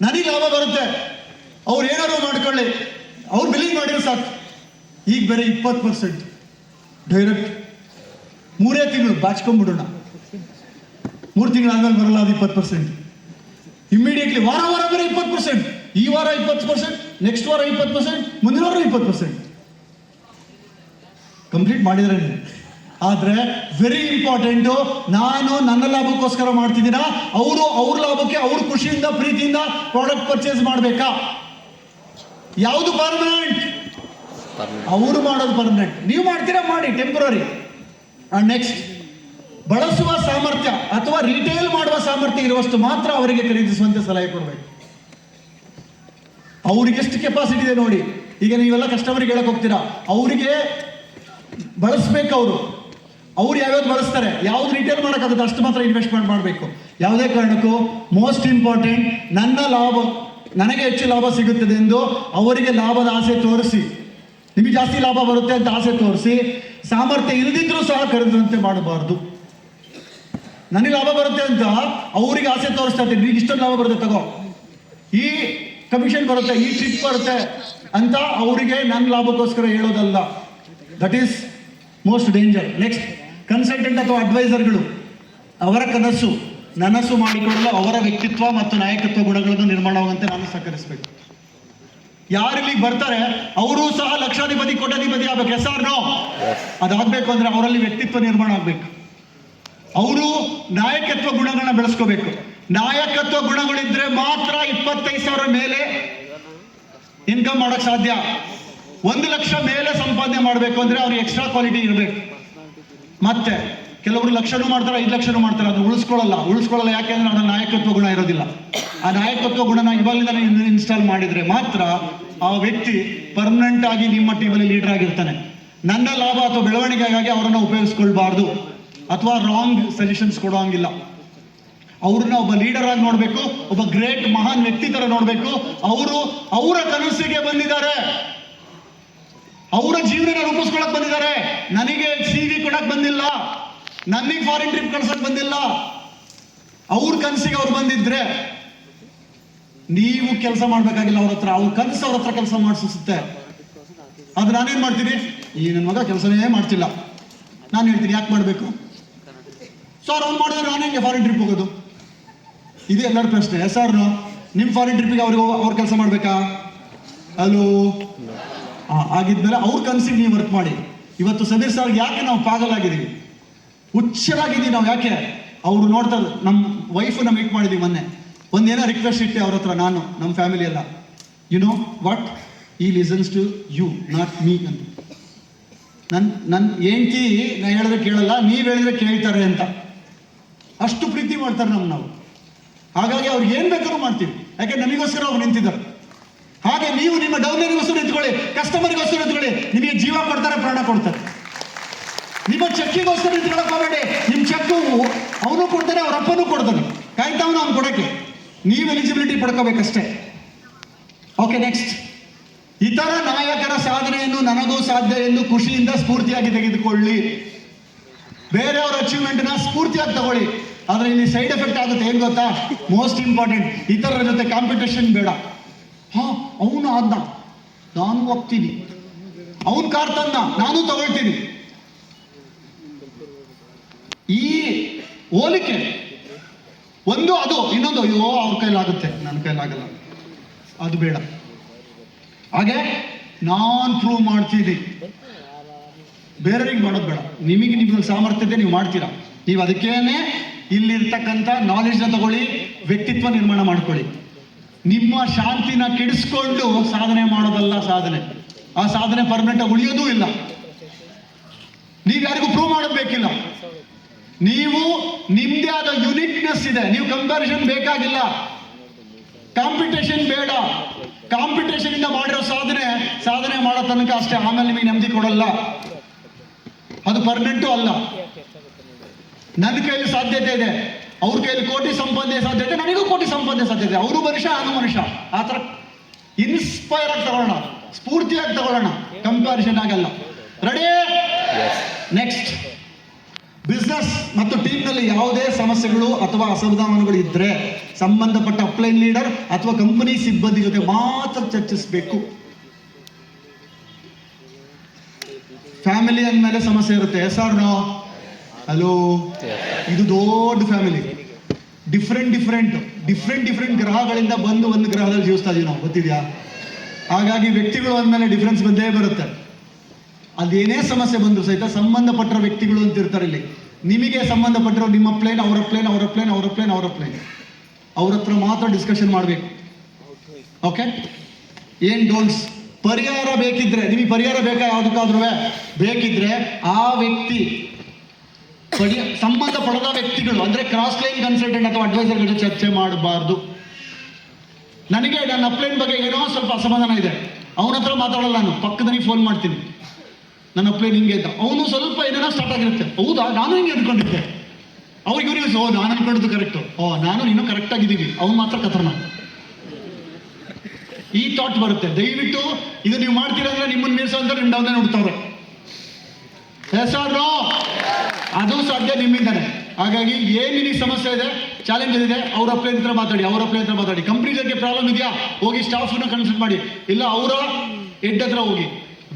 A: ನನಗೆ ಲಾಭ ಬರುತ್ತೆ, ಅವ್ರು ಏನಾದ್ರು ಮಾಡ್ಕೊಳ್ಳಿ, ಅವ್ರು ಬಿಲ್ಲಿಂಗ್ ಮಾಡಿದ್ರೆ ಸಾಕು. ಈಗ ಬೇರೆ 20% ಡೈರೆಕ್ಟ್ 3 ತಿಂಗಳು ಬಾಚ್ಕೊಂಡ್ಬಿಡೋಣ, 3 ತಿಂಗಳಾದ್ಮೇಲೆ ಬರಲ್ಲ ಅದು 20%. ಇಮ್ಮಿಡಿಯೇಟ್ಲಿ ವಾರ ಬೇರೆ 20%, ಈ ವಾರ 20%, ನೆಕ್ಸ್ಟ್ ವಾರ 20%, ಮುಂದಿನ ವಾರ 20% ಕಂಪ್ಲೀಟ್ ಮಾಡಿದ್ರೆ. ಆದ್ರೆ ವೆರಿ ಇಂಪಾರ್ಟೆಂಟು, ನಾನು ನನ್ನ ಲಾಭಕ್ಕೋಸ್ಕರ ಮಾಡ್ತಿದ್ದೀನ, ಅವರು ಅವ್ರ ಲಾಭಕ್ಕೆ ಅವ್ರ ಖುಷಿಯಿಂದ ಪ್ರೀತಿಯಿಂದ ಪ್ರಾಡಕ್ಟ್ ಪರ್ಚೇಸ್ ಮಾಡಬೇಕಾ? ಯಾವುದು ಪರ್ಮನೆಂಟ್? ಅವರು ಮಾಡೋದು ಪರ್ಮನೆಂಟ್, ನೀವು ಮಾಡ್ತೀರಾ ಮಾಡಿ ಟೆಂಪ್ರರಿ. ನೆಕ್ಸ್ಟ್, ಬಳಸುವ ಸಾಮರ್ಥ್ಯ ಅಥವಾ ರಿಟೇಲ್ ಮಾಡುವ ಸಾಮರ್ಥ್ಯ ಇರುವಷ್ಟು ಮಾತ್ರ ಅವರಿಗೆ ಖರೀದಿಸುವಂತೆ ಸಲಹೆ ಕೊಡಬೇಕು. ಅವ್ರಿಗೆ ಎಷ್ಟು ಕೆಪಾಸಿಟಿ ಇದೆ ನೋಡಿ. ಈಗ ನೀವೆಲ್ಲ ಕಸ್ಟಮರ್ಗೆ ಹೇಳಕ್ ಹೋಗ್ತೀರಾ, ಅವರಿಗೆ ಬಳಸ್ಬೇಕು. ಅವ್ರು ಯಾವ್ಯಾವ್ದು ಬಳಸ್ತಾರೆ, ಯಾವ್ದು ರಿಟೇಲ್ ಮಾಡೋಕ್ಕಾಗುತ್ತೆ ಅಷ್ಟು ಮಾತ್ರ ಇನ್ವೆಸ್ಟ್ಮೆಂಟ್ ಮಾಡಬೇಕು. ಯಾವುದೇ ಕಾರಣಕ್ಕೂ ಮೋಸ್ಟ್ ಇಂಪಾರ್ಟೆಂಟ್, ನನ್ನ ಲಾಭ, ನನಗೆ ಹೆಚ್ಚು ಲಾಭ ಸಿಗುತ್ತದೆ ಎಂದು ಅವರಿಗೆ ಲಾಭದ ಆಸೆ ತೋರಿಸಿ, ನಿಮಗೆ ಜಾಸ್ತಿ ಲಾಭ ಬರುತ್ತೆ ಅಂತ ಆಸೆ ತೋರಿಸಿ, ಸಾಮರ್ಥ್ಯ ಇಲ್ಲದಿದ್ರೂ ಸಹ ಖರೀದುವಂತೆ ಮಾಡಬಾರ್ದು. ನನಗೆ ಲಾಭ ಬರುತ್ತೆ ಅಂತ ಅವರಿಗೆ ಆಸೆ ತೋರಿಸ್ತಾ ಇದ್ದೀನಿ, ಈಗ ಇಷ್ಟೊಂದು ಲಾಭ ಬರುತ್ತೆ ತಗೋ, ಈ ಕಮಿಷನ್ ಬರುತ್ತೆ, ಈ ಟ್ರಿಪ್ ಬರುತ್ತೆ ಅಂತ ಅವರಿಗೆ ನನ್ನ ಲಾಭಕ್ಕೋಸ್ಕರ ಹೇಳೋದಲ್ಲ. That is most danger. Next, consultant ಅಥವಾ ಅಡ್ವೈಸರ್ಗಳು ಅವರ ಕನಸು ನನಸು ಮಾಡಿಕೊಳ್ಳಲು ಅವರ ವ್ಯಕ್ತಿತ್ವ ಮತ್ತು ನಾಯಕತ್ವ ಗುಣಗಳನ್ನು ನಿರ್ಮಾಣವಾಗುವಂತೆ ನಾನು ಸಹಕರಿಸಬೇಕು. ಯಾರು ಇಲ್ಲಿಗೆ ಬರ್ತಾರೆ ಅವರು ಸಹ ಲಕ್ಷಾಧಿಪತಿ ಕೋಟ್ಯಾಧಿಪತಿ ಆಗ್ಬೇಕು. S or no? ಅದಾಗಬೇಕು ಅಂದ್ರೆ ಅವರಲ್ಲಿ ವ್ಯಕ್ತಿತ್ವ ನಿರ್ಮಾಣ ಆಗಬೇಕು. ಅವರು ನಾಯಕತ್ವ ಗುಣಗಳನ್ನ ಬೆಳೆಸ್ಕೋಬೇಕು. ನಾಯಕತ್ವ ಗುಣಗಳಿದ್ರೆ ಮಾತ್ರ 25,000 ಮೇಲೆ ಇನ್ಕಮ್ ಮಾಡಕ್ ಸಾಧ್ಯ. 1 ಲಕ್ಷ ಮೇಲೆ ಸಂಪಾದನೆ ಮಾಡಬೇಕು ಅಂದ್ರೆ ಅವ್ರಿಗೆ ಎಕ್ಸ್ಟ್ರಾ ಕ್ವಾಲಿಟಿ ಇರಬೇಕು. ಮತ್ತೆ ಕೆಲವರು ಲಕ್ಷನೂ ಮಾಡ್ತಾರೆ, 5 ಲಕ್ಷನೂ ಮಾಡ್ತಾರೆ, ಅದು ಉಳಿಸ್ಕೊಳ್ಳಲ್ಲ. ಯಾಕೆಂದ್ರೆ ಅವರ ನಾಯಕತ್ವ ಗುಣ ಇರೋದಿಲ್ಲ. ಆ ನಾಯಕತ್ವ ಗುಣನ ಇವಾಗಲಿಂದ ಇನ್ಸ್ಟಾಲ್ ಮಾಡಿದ್ರೆ ಮಾತ್ರ ಆ ವ್ಯಕ್ತಿ ಪರ್ಮನೆಂಟ್ ಆಗಿ ನಿಮ್ಮ ಟೀಮಲ್ಲಿ ಲೀಡರ್ ಆಗಿರ್ತಾನೆ. ನನ್ನ ಲಾಭ ಅಥವಾ ಬೆಳವಣಿಗೆಗಾಗಿ ಅವರನ್ನು ಉಪಯೋಗಿಸ್ಕೊಳ್ಬಾರ್ದು ಅಥವಾ ರಾಂಗ್ ಸಜೆಷನ್ಸ್ ಕೊಡೋ ಹಂಗಿಲ್ಲ. ಅವ್ರನ್ನ ಒಬ್ಬ ಲೀಡರ್ ಆಗಿ ನೋಡ್ಬೇಕು, ಒಬ್ಬ ಗ್ರೇಟ್ ಮಹಾನ್ ವ್ಯಕ್ತಿ ತರ ನೋಡ್ಬೇಕು. ಅವರು ಅವರ ಕನಸಿಗೆ ಬಂದಿದ್ದಾರೆ, ಅವರ ಜೀವನ ರೂಪಿಸ್ಕೊಳಕ್ ಬಂದಿದ್ದಾರೆ. ನನಗೆ CV ಕೊಡಕ್ ಬಂದಿಲ್ಲ, ನನಗೆ ಫಾರಿನ್ ಟ್ರಿಪ್ ಕಳ್ಸಕ್ ಬಂದಿಲ್ಲ. ಅವ್ರ ಕನಸಿಗೆ ಅವ್ರು ಬಂದಿದ್ರೆ ನೀವು ಕೆಲಸ ಮಾಡ್ಬೇಕಾಗಿಲ್ಲ ಅವ್ರ ಹತ್ರ, ಅವ್ರ ಕನಸು ಅವ್ರ ಹತ್ರ ಕೆಲಸ ಮಾಡಿಸುತ್ತೆ. ಅದು ನಾನೇನ್ ಮಾಡ್ತೀನಿ, ಈ ನನ್ನ ಮಗ ಕೆಲಸನೇ ಮಾಡ್ತಿಲ್ಲ, ನಾನು ಹೇಳ್ತೀನಿ ಯಾಕೆ ಮಾಡಬೇಕು ಸರ್? ಅವ್ನು ಮಾಡಿದ್ರೆ ನಾನು ಹೆಂಗೆ ಫಾರಿನ್ ಟ್ರಿಪ್ ಹೋಗೋದು? ಇದು ಎಲ್ಲರ ಪ್ರಶ್ನೆ. ಸರ್ ನಿಮ್ಮ ಫಾರಿನ್ ಟ್ರಿಪ್ಪಿಗೆ ಅವ್ರ ಕೆಲಸ ಮಾಡಬೇಕಾ? ಹಲೋ, ಆಗಿದ್ಮೇಲೆ ಅವ್ರ ಕನಸಿಗೆ ನೀವು ವರ್ಕ್ ಮಾಡಿ. ಇವತ್ತು ಸಮೀರ್ ಸರ್ಗೆ ಯಾಕೆ ನಾವು ಪಾಗಲಾಗಿದ್ದೀವಿ, ಹುಚ್ಚರಾಗಿದ್ದೀವಿ ನಾವು? ಯಾಕೆ? ಅವರು ನೋಡ್ತಾರೆ, ನಮ್ಮ ವೈಫನ್ನ ಮೀಟ್ ಮಾಡಿದ್ವಿ ಮೊನ್ನೆ. ಒಂದೇನೋ ರಿಕ್ವೆಸ್ಟ್ ಇಟ್ಟೆ ಅವ್ರ ಹತ್ರ, ನಾನು ನಮ್ಮ ಫ್ಯಾಮಿಲಿ ಎಲ್ಲ, ಯು ನೋ ವಾಟ್, ಈ listens to you not me ಅಂತ. ನನ್ನ ಹೆಂಡ್ತಿ ನಾ ಹೇಳಿದ್ರೆ ಕೇಳಲ್ಲ, ನೀವು ಹೇಳಿದ್ರೆ ಕೇಳ್ತಾರೆ ಅಂತ. ಅಷ್ಟು ಪ್ರೀತಿ ಮಾಡ್ತಾರೆ ನಾವು. ಹಾಗಾಗಿ ಅವ್ರಿಗೆ ಏನು ಬೇಕಾದ್ರೂ ಮಾಡ್ತೀವಿ, ಯಾಕೆ ನಮಗೋಸ್ಕರ ಅವ್ರು ನಿಂತಿದ್ದಾರೆ. ಹಾಗೆ ನೀವು ನಿಮ್ಮ ಡೌನ್ಲೈನ್ಗೋಸ್ಕರ ನಿಂತ್ಕೊಳ್ಳಿ, ಕಸ್ಟಮರ್ಗೋಸ್ಕರ ನಿಂತ್ಕೊಳ್ಳಿ, ನಿಮಗೆ ಜೀವ ಕೊಡ್ತಾರೆ, ಪ್ರಾಣ ಕೊಡ್ತಾರೆ. ನಿಮ್ಮ ಚೆಕ್ಕಿಗೋಸ್ಕರ ನಿಂತ್ಕೊಳ್ಳೋಕೆ ಹೋಗಬೇಡಿ. ನಿಮ್ಮ ಚೆಕ್ಕು ಅವನು ಕೊಡ್ತಾನೆ, ಅವ್ರ ಅಪ್ಪನೂ ಕೊಡ್ತಾನೆ, ಕಾಯ್ತಾವನು ಅವ್ನು ಕೊಡೋಕ್ಕೆ. ನೀವು ಎಲಿಜಿಬಿಲಿಟಿ ಪಡ್ಕೋಬೇಕಷ್ಟೇ. Okay, next. ಇತರ ನಾಯಕರ ಸಾಧನೆಯನ್ನು ನನಗೂ ಸಾಧ್ಯ ಎಂದು ಖುಷಿಯಿಂದ ಸ್ಫೂರ್ತಿಯಾಗಿ ತೆಗೆದುಕೊಳ್ಳಿ. ಬೇರೆಯವರ ಅಚೀವ್ಮೆಂಟ್ನ ಸ್ಫೂರ್ತಿಯಾಗಿ ತಗೊಳ್ಳಿ. ಆದರೆ ಇಲ್ಲಿ ಸೈಡ್ ಎಫೆಕ್ಟ್ ಆಗುತ್ತೆ, ಏನು ಗೊತ್ತಾ? ಮೋಸ್ಟ್ ಇಂಪಾರ್ಟೆಂಟ್, ಇತರರ ಜೊತೆ ಕಾಂಪಿಟೇಷನ್ ಬೇಡ. ಅವನು ಆದ್ನ ನಾನು ಹೋಗ್ತೀನಿ, ಅವನು ಕಾರ್ ತಂದ ನಾನು ತಗೊಳ್ತೀನಿ. ಈ ಹೋಲಿಕೆ ಒಂದು, ಅದು ಇನ್ನೊಂದು, ಅಯ್ಯೋ ಅವ್ರ ಕೈಲಾಗುತ್ತೆ ನನ್ನ ಕೈಲಾಗಲ್ಲ, ಅದು ಬೇಡ. ಹಾಗೆ ನಾನು ಪ್ರೂವ್ ಮಾಡ್ತೀನಿ, ಬೇರೆಯವ್ರಿಗೆ ಮಾಡೋದು ಬೇಡ. ನಿಮಗೆ ಸಾಮರ್ಥ್ಯ ಇದೆ, ನೀವು ಮಾಡ್ತೀರಾ. ನೀವು ಅದಕ್ಕೇನೆ ಇಲ್ಲಿರ್ತಕ್ಕಂಥ ನಾಲೆಜ್ನ ತಗೊಳ್ಳಿ, ವ್ಯಕ್ತಿತ್ವ ನಿರ್ಮಾಣ ಮಾಡ್ಕೊಳ್ಳಿ. ನಿಮ್ಮ ಶಾಂತಿನ ಕೆಡಿಸ್ಕೊಂಡು ಸಾಧನೆ ಮಾಡೋದಲ್ಲ ಸಾಧನೆ. ಆ ಸಾಧನೆ ಪರ್ಮನೆಂಟ್ ಆಗಿ ಉಳಿಯೋದೂ ಇಲ್ಲ. ನೀವು ಯಾರಿಗೂ ಪ್ರೂವ್ ಮಾಡಬೇಕಿಲ್ಲ. ನೀವು ನಿಮ್ದೇ ಆದ ಯುನಿಕ್ನೆಸ್ ಇದೆ, ನೀವು ಕಂಪ್ಯಾರಿಸನ್ ಬೇಕಾಗಿಲ್ಲ, ಕಾಂಪಿಟೇಷನ್ ಬೇಡ. ಕಾಂಪಿಟೇಷನ್ ಇಂದ ಮಾಡಿರೋ ಸಾಧನೆ ಮಾಡೋ ತನಕ ಅಷ್ಟೇ, ಆಮೇಲೆ ನಿಮಗೆ ನೆಮ್ಮದಿ ಕೊಡಲ್ಲ, ಅದು ಪರ್ಮನೆಂಟು ಅಲ್ಲ. ನನ್ನ ಕೈಲಿ ಸಾಧ್ಯತೆ ಇದೆ, ಅವ್ರ ಕೈಲಿ ಕೋಟಿ ಸಂಪಾದನೆ ಸಾಧ್ಯತೆ, ನನಗೂ ಕೋಟಿ ಸಂಪಾದನೆ ಸಾಧ್ಯತೆ. ಅವರು ಮನುಷ್ಯ, ನಾನು ಮನುಷ್ಯ. ಆ ಥರ ಇನ್ಸ್ಪೈರ್ ಆಗಿ ತಗೊಳ್ಳೋಣ, ಸ್ಫೂರ್ತಿಯಾಗಿ ತಗೊಳ್ಳೋಣ, ಕಂಪ್ಯಾರಿಸನ್ ಆಗಲ್ಲ. ರೆಡಿ? ನೆಕ್ಸ್ಟ್. ಬಿಸ್ನೆಸ್ ಮತ್ತು ಟೀಮ್ನಲ್ಲಿ ಯಾವುದೇ ಸಮಸ್ಯೆಗಳು ಅಥವಾ ಅಸಮಾಧಾನಗಳು ಇದ್ದರೆ ಸಂಬಂಧಪಟ್ಟ ಅಪ್ಲೈನ್ ಲೀಡರ್ ಅಥವಾ ಕಂಪನಿ ಸಿಬ್ಬಂದಿ ಜೊತೆ ಮಾತ್ರ ಚರ್ಚಿಸಬೇಕು. ಫ್ಯಾಮಿಲಿ ಅಂದಮೇಲೆ ಸಮಸ್ಯೆ ಇರುತ್ತೆ. SR no? ಹಲೋ, ಇದು ದೊಡ್ಡ ಫ್ಯಾಮಿಲಿ. ಡಿಫ್ರೆಂಟ್ ಗ್ರಹಗಳಿಂದ ಬಂದು ಒಂದು ಗ್ರಹದಲ್ಲಿ ಜೀವಿಸ್ತಾ ಇದೀವಿ ನಾವು, ಗೊತ್ತಿದೆಯಾ? ಹಾಗಾಗಿ ವ್ಯಕ್ತಿಗಳು ಅಂದಮೇಲೆ ಡಿಫ್ರೆನ್ಸ್ ಬಂದೇ ಬರುತ್ತೆ. ಅದೇನೇ ಸಮಸ್ಯೆ ಬಂದರೂ ಸಹಿತ ಸಂಬಂಧಪಟ್ಟ ವ್ಯಕ್ತಿಗಳು ಅಂತ ಇರ್ತಾರೆ ಇಲ್ಲಿ. ನಿಮಗೆ ಸಂಬಂಧಪಟ್ಟಿರೋ ನಿಮ್ಮ ಪ್ಲೇನ್, ಅವರ ಪ್ಲೇನ್, ಅವ್ರ ಹತ್ರ ಮಾತ್ರ ಡಿಸ್ಕಷನ್ ಮಾಡಬೇಕು. ಓಕೆ? ಏನ್ ಡೋಂಟ್ಸ್? ಪರಿಹಾರ ಬೇಕಿದ್ರೆ, ನಿಮಗೆ ಪರಿಹಾರ ಬೇಕಾ ಯಾವುದಕ್ಕಾದ್ರೂ ಬೇಕಿದ್ರೆ ಆ ವ್ಯಕ್ತಿ ಸಂಬಂಧಪಡದ ವ್ಯಕ್ತಿಗಳು ಅಂದ್ರೆ ಕ್ರಾಸ್ ಲೈನ್ ಕನ್ಸಲ್ಟೆಂಟ್ ಅಥವಾ ಅಡ್ವೈಸರ್ ಜೊತೆ ಚರ್ಚೆ ಮಾಡಬಾರ್ದು. ನನಗೆ ನನ್ನ ಅಪ್ಲೈನ್ ಬಗ್ಗೆ ಏನೋ ಸ್ವಲ್ಪ ಅಸಮಾಧಾನ ಇದೆ, ಅವನ ಹತ್ರ ಮಾತಾಡಲ್ಲ, ನಾನು ಪಕ್ಕದಲ್ಲಿ ಫೋನ್ ಮಾಡ್ತೀನಿ, ನನ್ನ ಅಪ್ಲೈನ್ ಹಿಂಗೆ ಅಂತ. ಅವನು ಸ್ವಲ್ಪ ಏನೇನೋ ಸ್ಟಾರ್ಟ್ ಆಗಿರುತ್ತೆ, ಹೌದಾ ನಾನು ಹಿಂಗೆ ಅನ್ಕೊಂಡಿದ್ದೆ, ಅವ್ರಿಗೆ ನಾನು ಅನ್ಕೊಂಡಿದ್ದು ಕರೆಕ್ಟು, ನಾನು ನೀನು ಕರೆಕ್ಟ್ ಆಗಿದ್ದೀವಿ, ಅವ್ನು ಮಾತ್ರ ಕಥನ. ಈ ಥಾಟ್ ಬರುತ್ತೆ. ದಯವಿಟ್ಟು ಇದು ನೀವು ಮಾಡ್ತೀರಾ ಅಂದ್ರೆ ನಿಮ್ಮನ್ನು ಮೀರ್ಸೋ ಅಂತ ನಿಮ್ಮ ಡೌನ್ ಹುಡ್ತವ್ರೆ. SR no? ಅದು ಸಾಧ್ಯ ನಿಮ್ಮಿಂದಾನೆ. ಹಾಗಾಗಿ ಏನು ನಿಮಗೆ ಸಮಸ್ಯೆ ಇದೆ, ಚಾಲೆಂಜ್ ಇದೆ, ಅವ್ರ ಅಪ್ಲೈನ್ ಹತ್ರ ಮಾತಾಡಿ. ಕಂಪ್ನಿ ಜೊತೆ ಪ್ರಾಬ್ಲಮ್ ಇದೆಯಾ, ಹೋಗಿ ಸ್ಟಾಫ್ನ ಕನ್ಸಲ್ಟ್ ಮಾಡಿ, ಇಲ್ಲ ಅವರ ಹೆಡ್ ಹತ್ರ ಹೋಗಿ.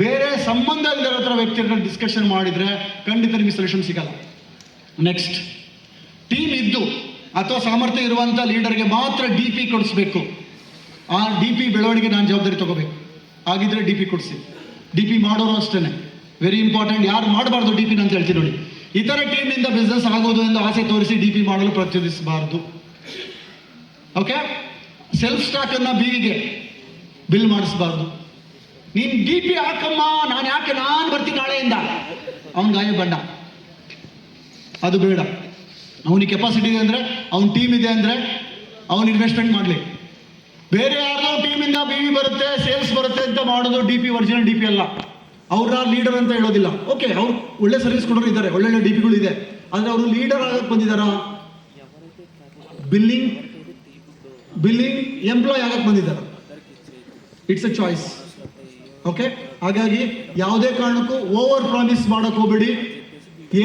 A: ಬೇರೆ ಸಂಬಂಧ ಇಲ್ಲದ ಹತ್ರ ವ್ಯಕ್ತಿ ಹತ್ರ ಡಿಸ್ಕಷನ್ ಮಾಡಿದ್ರೆ ಖಂಡಿತ ನಿಮಗೆ ಸೊಲ್ಯೂಷನ್ ಸಿಗಲ್ಲ. ನೆಕ್ಸ್ಟ್. ಟೀಮ್ ಇದ್ದು ಅಥವಾ ಸಾಮರ್ಥ್ಯ ಇರುವಂಥ ಲೀಡರ್ಗೆ ಮಾತ್ರ DP ಕೊಡಿಸ್ಬೇಕು. ಆ DP ಬೆಳವಣಿಗೆ ನಾನು ಜವಾಬ್ದಾರಿ ತಗೋಬೇಕು. ಹಾಗಿದ್ರೆ DP ಕೊಡಿಸಿ. DP ಮಾಡೋರು ಅಷ್ಟೇ ವೆರಿ ಇಂಪಾರ್ಟೆಂಟ್. ಯಾರು ಮಾಡಬಾರ್ದು DP ಅಂತ ಹೇಳ್ತೀನಿ ನೋಡಿ. ಇತರ ಟೀಮ್ನಿಂದ ಬಿಸ್ನೆಸ್ ಆಗೋದು ಎಂದು ಆಸೆ ತೋರಿಸಿ DP ಮಾಡಲು ಪ್ರಚೋದಿಸಬಾರ್ದು. ಓಕೆ? ಸೆಲ್ಫ್ ಸ್ಟಾಕ್ ಅನ್ನ BVಗೆ ಬಿಲ್ ಮಾಡಿಸಬಾರ್ದು. ನೀನ್ DP ಹಾಕಮ್ಮ, ನಾನು ಬರ್ತೀನಿ ನಾಳೆಯಿಂದ, ಅವನ್ ಗಾಯ ಬಂಡ, ಅದು ಬೇಡ. ಅವನಿಗೆ ಕೆಪಾಸಿಟಿ ಇದೆ ಅಂದ್ರೆ, ಅವನ ಟೀಮ್ ಇದೆ ಅಂದ್ರೆ ಅವನು ಇನ್ವೆಸ್ಟ್ಮೆಂಟ್ ಮಾಡಲಿ. ಬೇರೆ ಯಾರೋ ಟೀಮಿಂದ BV ಬರುತ್ತೆ, ಸೇಲ್ಸ್ ಬರುತ್ತೆ ಅಂತ ಮಾಡೋದು DP ಒರಿಜಿನಲ್ DP ಅಲ್ಲ. ಅವ್ರ ಲೀಡರ್ ಅಂತ ಹೇಳೋದಿಲ್ಲ. ಓಕೆ, ಅವ್ರು ಒಳ್ಳೆ ಸರ್ವಿಸ್ ಕೊಡೋರು ಇದ್ದಾರೆ, ಒಳ್ಳೊಳ್ಳೆ DPಗಳು ಇದೆ, ಆದರೆ ಅವರು ಲೀಡರ್ ಆಗಕ್ಕೆ ಬಂದಿದ್ದಾರ? ಬಿಲ್ಲಿಂಗ್ ಎಂಪ್ಲಾಯ್ ಆಗಕ್ಕೆ ಬಂದಿದ್ದಾರೆ. It's A choice. ಓಕೆ? ಹಾಗಾಗಿ ಯಾವುದೇ ಕಾರಣಕ್ಕೂ ಓವರ್ ಪ್ರಾಮಿಸ್ ಮಾಡೋಕೆ ಹೋಗ್ಬೇಡಿ.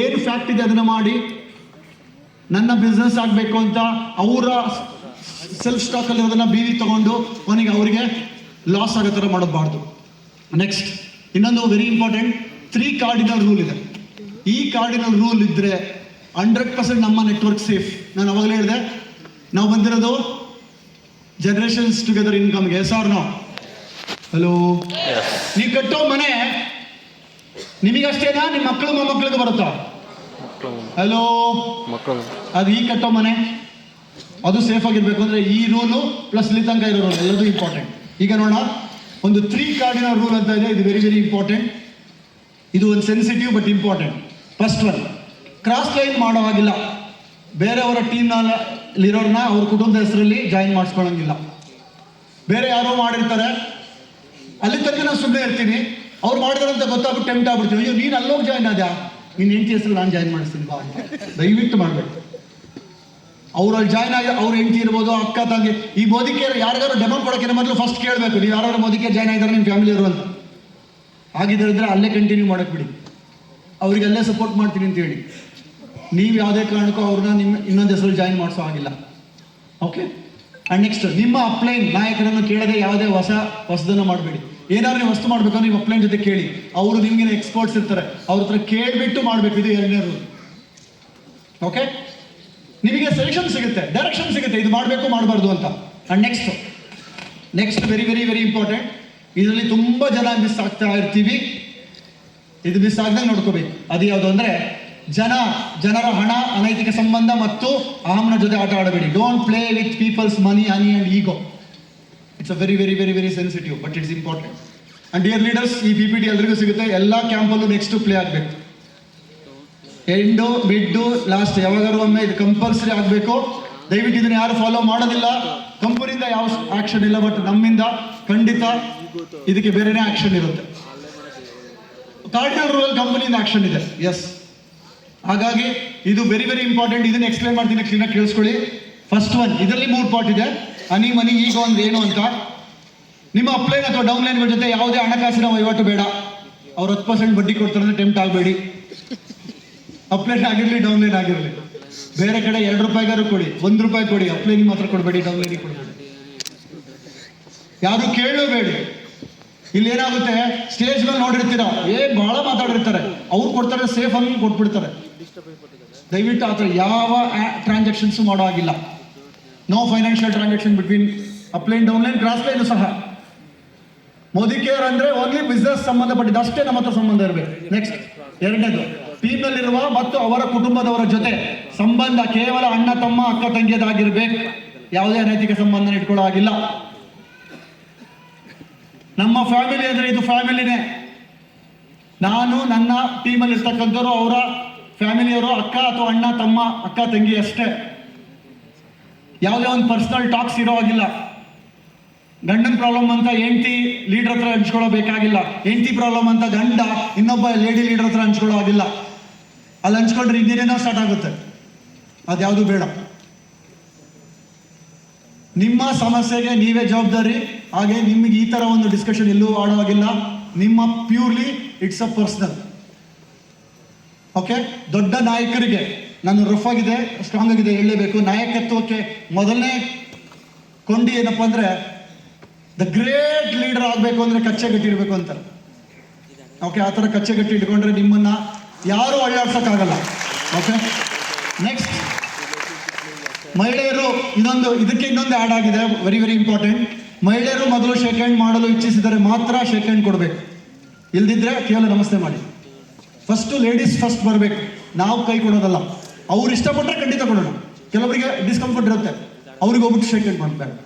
A: ಏನು ಫ್ಯಾಕ್ಟ್ ಇದೆ ಅದನ್ನ ಮಾಡಿ. ನನ್ನ ಬಿಸ್ನೆಸ್ ಆಗಬೇಕು ಅಂತ ಅವರ ಸೆಲ್ಫ್ ಸ್ಟಾಕಲ್ಲಿ ಅದನ್ನು BV ತಗೊಂಡು ಅವರಿಗೆ ಲಾಸ್ ಆಗೋ ಥರ ಮಾಡಬಾರ್ದು. ನೆಕ್ಸ್ಟ್. ಇನ್ನೊಂದು ವೆರಿ ಇಂಪಾರ್ಟೆಂಟ್ 3 ಕಾರ್ಡಿನಲ್ ರೂಲ್ ಇದೆ. ಈ ಕಾರ್ಡಿನಲ್ ರೂಲ್ ಇದ್ರೆ 100% ನಮ್ಮ ನೆಟ್ವರ್ಕ್ ಸೇಫ್. ನಾನು ಅವಾಗಲೇ ಹೇಳಿದೆ, ನಾವು ಬಂದಿರೋದು ಜನರೇಷನ್ಸ್ ಟುಗೆದರ್ ಇನ್ಕಮ್ಗೆ. Yes or no? ಹಲೋ, ನೀವು ಕಟ್ಟೋ ಮನೆ ನಿಮಗಷ್ಟೇನಾ, ನಿಮ್ಮ ಮಕ್ಕಳು ಮೊಮ್ಮಕ್ಕಳಿಗೆ ಬರುತ್ತಾ? ಹಲೋ,
B: ಮಕ್ಕಳು
A: ಅದು ಈ ಕಟ್ಟೋ ಮನೆ ಅದು ಸೇಫ್ ಆಗಿರ್ಬೇಕು ಅಂದ್ರೆ ಈ ರೂಲು ಪ್ಲಸ್ ಇಲ್ಲಿ ತನಕ ಇರೋ ರೂಲ್ ಎಲ್ಲದೂ ಇಂಪಾರ್ಟೆಂಟ್. ಈಗ ನೋಡೋಣ, ಒಂದು 3 ಕಾರ್ಡಿನಲ್ ರೂಲ್ ಅಂತ ಇದೆ. ಇದು ವೆರಿ ವೆರಿ ಇಂಪಾರ್ಟೆಂಟ್. ಇದು ಒಂದು sensitive but important. First one, cross line ಮಾಡೋ ಹಾಗಿಲ್ಲ. ಬೇರೆಯವರ ಟೀಮ್ನಲ್ಲಿರೋರ್ನ ಅವ್ರ ಕುಟುಂಬದ ಹೆಸರಲ್ಲಿ ಜಾಯಿನ್ ಮಾಡಿಸ್ಕೊಳ್ಳೋಂಗಿಲ್ಲ. ಬೇರೆ ಯಾರೋ ಮಾಡಿರ್ತಾರೆ, ಅಲ್ಲಿ ತನಕ ನಾನು ಸುಮ್ಮನೆ ಇರ್ತೀನಿ. ಅವ್ರು ಮಾಡಿದಾರೆ ಅಂತ ಗೊತ್ತಾಗ್ಬಿಟ್ಟು ಟೆಂಪ್ಟ್ ಆಗ್ಬಿಡ್ತೀವಿ. ಅಯ್ಯೋ ನೀನು ಅಲ್ಲೋಗಿ ಜಾಯ್ನ್ ಆದ್ಯಾ, ನಿನ್ನ ಹೆಂಡತಿ ಹೆಸರು ನಾನು ಜಾಯ್ನ್ ಮಾಡಿಸ್ತೀನಿ ಬಾ ಅಂತ. ದಯವಿಟ್ಟು ಮಾಡಬೇಕು. ಅವ್ರು ಅಲ್ಲಿ ಜಾಯ್ನ್ ಆಗಿ ಅವ್ರ ಹೆಂಡತಿ ಇರ್ಬೋದು, ಅಕ್ಕ ತಂಗಿ. ಈ ಮೋದಿಕೇರ್ ಯಾರಿಗಾರು ಡೆಮೋ ಕೊಡೋಕ್ಕಿಂತ ಮೊದಲು ಫಸ್ಟ್ ಕೇಳಬೇಕು, ನೀವು ಯಾರು ಮೋದಿಕೇರ್ ಜಾಯ್ನ್ ಆಗಿದ್ದಾರೆ ನಿಮ್ಮ ಫ್ಯಾಮಿಲಿಯವರು ಅಂತ. ಆಗಿದ್ರೆ ಅಲ್ಲೇ ಕಂಟಿನ್ಯೂ ಮಾಡೋಕೆ ಬಿಡಿ, ಅವ್ರಿಗೆ ಅಲ್ಲೇ ಸಪೋರ್ಟ್ ಮಾಡ್ತೀನಿ ಅಂತ ಹೇಳಿ. ನೀವು ಯಾವುದೇ ಕಾರಣಕ್ಕೂ ಅವ್ರನ್ನ ನಿಮ್ಮ ಇನ್ನೊಂದು ಹೆಸರು ಜಾಯಿನ್ ಮಾಡಿಸೋ ಆಗಿಲ್ಲ. ಓಕೆ. ಆ್ಯಂಡ್ ನೆಕ್ಸ್ಟ್, ನಿಮ್ಮ ಅಪ್ಲೈನ್ ನಾಯಕರನ್ನು ಕೇಳದೆ ಯಾವುದೇ ಹೊಸದನ್ನು ಮಾಡಬೇಡಿ. ಏನಾದ್ರು ನೀವು ವಸ್ತು ಮಾಡಬೇಕಂದ್ರೆ ನಿಮ್ಮ ಅಪ್ಲೈನ್ ಜೊತೆ ಕೇಳಿ. ಅವರು ನಿಮಗಿನ ಎಕ್ಸ್ಪರ್ಟ್ಸ್ ಇರ್ತಾರೆ, ಅವ್ರ ಹತ್ರ ಕೇಳಿಬಿಟ್ಟು ಮಾಡಬೇಕು. ಇದು 2ನೇ ರೂಲ್. ಓಕೆ. ನಿಮಗೆ ಸಜೆಷನ್ ಸಿಗುತ್ತೆ, ಡೈರೆಕ್ಷನ್ ಸಿಗುತ್ತೆ, ಇದು ಮಾಡಬೇಕು ಮಾಡಬಾರ್ದು ಅಂತ. And next very very very important. ಇದರಲ್ಲಿ ತುಂಬ ಜನ ಮಿಸ್ ಆಗ್ತಾ ಇರ್ತೀವಿ. ಇದು ಮಿಸ್ ಆಗ್ದಂಗೆ ನೋಡ್ಕೋಬೇಕು. ಅದು ಯಾವುದು ಅಂದರೆ, ಜನರ ಹಣ, ಅನೈತಿಕ ಸಂಬಂಧ ಮತ್ತು ಅಹಂನ ಜೊತೆ ಆಟ ಆಡಬೇಡಿ. Don't play with peoples money, honey and ego. It's a very very very very sensitive but it's important. And dear leaders, ಈ PPT ಎಲ್ರಿಗೂ ಸಿಗುತ್ತೆ. ಎಲ್ಲ ಕ್ಯಾಂಪಲ್ಲೂ ನೆಕ್ಸ್ಟ್ ಪ್ಲೇ ಆಗಬೇಕು. ಎಂಡು, ಮಿಡ್ಡು, ಲಾಸ್ಟ್ ಯಾವಾಗಾರು ಒಮ್ಮೆ ಇದು ಕಂಪಲ್ಸರಿ ಆಗಬೇಕು. ದಯವಿಟ್ಟು ಇದನ್ನು ಯಾರು ಫಾಲೋ ಮಾಡೋದಿಲ್ಲ. ಕಂಪನಿಯಿಂದ ಯಾವ ಆಕ್ಷನ್ ಇಲ್ಲ, ಬಟ್ ನಮ್ಮಿಂದ ಖಂಡಿತ ಇದಕ್ಕೆ ಬೇರೆನೇ ಆಕ್ಷನ್ ಇರುತ್ತೆ. ಕಾರ್ಡಿನಲ್ ರೂಲ್ ಕಂಪನಿಯಿಂದ ಆಕ್ಷನ್ ಇದೆ. ಎಸ್, ಹಾಗಾಗಿ ಇದು ವೆರಿ ವೆರಿ ಇಂಪಾರ್ಟೆಂಟ್. ಇದನ್ನು ಎಕ್ಸ್ಪ್ಲೈನ್ ಮಾಡ್ತೀನಿ, ಕ್ಲೀನಾಗಿ ಕೇಳಿಸ್ಕೊಳ್ಳಿ. ಫಸ್ಟ್ ಒನ್, ಇದರಲ್ಲಿ 3 ಪಾರ್ಟ್ ಇದೆ. ಹನಿ ಮನಿ ಈಗ ಒಂದು ಏನು ಅಂತ. ನಿಮ್ಮ ಅಪ್ಲೈನ್ ಅಥವಾ ಡೌನ್ ಲೈನ್ಗಳ ಜೊತೆ ಯಾವುದೇ ಹಣಕಾಸಿನ ವಹಿವಾಟು ಬೇಡ. ಅವ್ರು 10% ಬಡ್ಡಿ ಕೊಡ್ತಾರೆ ಅಂದರೆ ಟೆಂಪ್ಟ್ ಆಗಬೇಡಿ. ಅಪ್ಲೈನ್ ಆಗಿರಲಿ, ಡೌನ್ ಲೈನ್ ಆಗಿರಲಿ. ಬೇರೆ ಕಡೆ 2 ರೂಪಾಯಿಗಾರು ಕೊಡಿ, 1 ರೂಪಾಯಿ ಕೊಡಿ. ಅಪ್ಲೈನಿಗೆ ಮಾತ್ರ ಕೊಡಬೇಡಿ, ಡೌನ್ ಲೈನಿಗೆ ಕೊಡಬೇಡಿ. ಯಾರು ಕೇಳಬೇಡಿ. ಇಲ್ಲಿ ಏನಾಗುತ್ತೆ, ಸ್ಟೇಜ್ ಮೇಲೆ ನೋಡಿರ್ತೀರಾ, ಬಹಳ ಮಾತಾಡಿರ್ತಾರೆ, ಅವ್ರು ಕೊಡ್ತಾರೆ, ಸೇಫ್ ಆಗಿ ಕೊಟ್ಬಿಡ್ತಾರೆ. ದಯವಿಟ್ಟು ಆ ಥರ ಯಾವ ಟ್ರಾನ್ಸಾಕ್ಷನ್ಸ್ ಮಾಡೋ ಆಗಿಲ್ಲ. No financial transaction between upline, down line, cross line ಸಹ. ಮೋದಿ ಕೇರ್ ಅಂದರೆ ಓನ್ಲಿ ಬಿಸ್ನೆಸ್ ಸಂಬಂಧಪಟ್ಟಿದ್ದು ಅಷ್ಟೇ ನಮ್ಮ ಹತ್ರ ಸಂಬಂಧ ಇರಬೇಕು. ನೆಕ್ಸ್ಟ್, 2ನೇದು, ಟೀಮ್ನಲ್ಲಿರುವ ಮತ್ತು ಅವರ ಕುಟುಂಬದವರ ಜೊತೆ ಸಂಬಂಧ ಕೇವಲ ಅಣ್ಣ ತಮ್ಮ ಅಕ್ಕ ತಂಗಿಯದಾಗಿರ್ಬೇಕು. ಯಾವುದೇ ಅನೈತಿಕ ಸಂಬಂಧ ಇಟ್ಕೊಳ್ಳೋ ಆಗಿಲ್ಲ. ನಮ್ಮ ಫ್ಯಾಮಿಲಿ ಅಂದರೆ ಇದು ಫ್ಯಾಮಿಲಿನೇ. ನಾನು ನನ್ನ ಟೀಮಲ್ಲಿ ಇರ್ತಕ್ಕಂಥವ್ರು ಅವರ ಫ್ಯಾಮಿಲಿಯವರು, ಅಕ್ಕ ಅಥವಾ ಅಣ್ಣ ತಮ್ಮ ಅಕ್ಕ ತಂಗಿ ಅಷ್ಟೇ. ಯಾವುದೇ ಒಂದು ಪರ್ಸನಲ್ ಟಾಕ್ಸ್ ಇರೋ ಆಗಿಲ್ಲ. ಗಂಡನ ಪ್ರಾಬ್ಲಮ್ ಅಂತ ಹೆಂಡತಿ ಲೀಡರ್ ಹತ್ರ ಹಂಚ್ಕೊಳ್ಳೋ ಬೇಕಾಗಿಲ್ಲ. ಹೆಂಡತಿ ಪ್ರಾಬ್ಲಮ್ ಅಂತ ಗಂಡ ಇನ್ನೊಬ್ಬ ಲೇಡಿ ಲೀಡರ್ ಹತ್ರ ಹಂಚ್ಕೊಳ್ಳೋ ಆಗಿಲ್ಲ. ಅಲ್ಲಿ ಹಂಚ್ಕೊಂಡ್ರೆ ಇನ್ನೇನೋ ಸ್ಟಾರ್ಟ್ ಆಗುತ್ತೆ. ಅದ್ಯಾವುದು ಬೇಡ. ನಿಮ್ಮ ಸಮಸ್ಯೆಗೆ ನೀವೇ ಜವಾಬ್ದಾರಿ. ಹಾಗೆ ನಿಮಗೆ ಈ ಥರ ಒಂದು ಡಿಸ್ಕಷನ್ ಎಲ್ಲೂ ಆಡೋವಾಗಿಲ್ಲ. ನಿಮ್ಮ purely it's a personal. Okay. ದೊಡ್ಡ ನಾಯಕರಿಗೆ ನಾನು ರಫ್ ಆಗಿದೆ, ಸ್ಟ್ರಾಂಗ್ ಆಗಿದೆ ಹೇಳಲೇಬೇಕು. ನಾಯಕತ್ವಕ್ಕೆ ಮೊದಲನೇ ಕೊಂಡಿ ಏನಪ್ಪ ಅಂದರೆ, ದ ಗ್ರೇಟ್ ಲೀಡರ್ ಆಗಬೇಕು ಅಂದರೆ ಕಚ್ಚೆ ಗಟ್ಟಿರಬೇಕು ಅಂತ. ಓಕೆ. ಆ ಥರ ಕಚ್ಚೆ ಗಟ್ಟಿ ಇಟ್ಕೊಂಡ್ರೆ ನಿಮ್ಮನ್ನು ಯಾರೂ ಅಳ್ಳಾಡ್ಸೋಕ್ಕಾಗಲ್ಲ. ಓಕೆ. ನೆಕ್ಸ್ಟ್, ಮಹಿಳೆಯರು ಇದಕ್ಕೆ ಇನ್ನೊಂದು ಆ್ಯಡ್ ಆಗಿದೆ, ವೆರಿ ವೆರಿ ಇಂಪಾರ್ಟೆಂಟ್. ಮಹಿಳೆಯರು ಮೊದಲು ಶೇಕ್ ಹ್ಯಾಂಡ್ ಮಾಡಲು ಇಚ್ಛಿಸಿದರೆ ಮಾತ್ರ ಶೇಕ್ ಹ್ಯಾಂಡ್ ಕೊಡಬೇಕು. ಇಲ್ದಿದ್ರೆ ಕೇವಲ ನಮಸ್ತೆ ಮಾಡಿ. ಫಸ್ಟು ಲೇಡೀಸ್ ಫಸ್ಟ್ ಬರಬೇಕು, ನಾವು ಕೈ ಕೊಡೋದಲ್ಲ. ಅವ್ರು ಇಷ್ಟಪಟ್ಟರೆ ಖಂಡಿತ ಕೊಡೋಣ. ಕೆಲವರಿಗೆ ಡಿಸ್ಕಂಫರ್ಟ್ ಇರುತ್ತೆ, ಅವ್ರಿಗೆ ಹೋಗ್ಬಿಟ್ಟು ಶೇಕ್ ಹ್ಯಾಂಡ್ ಮಾಡಬೇಕು.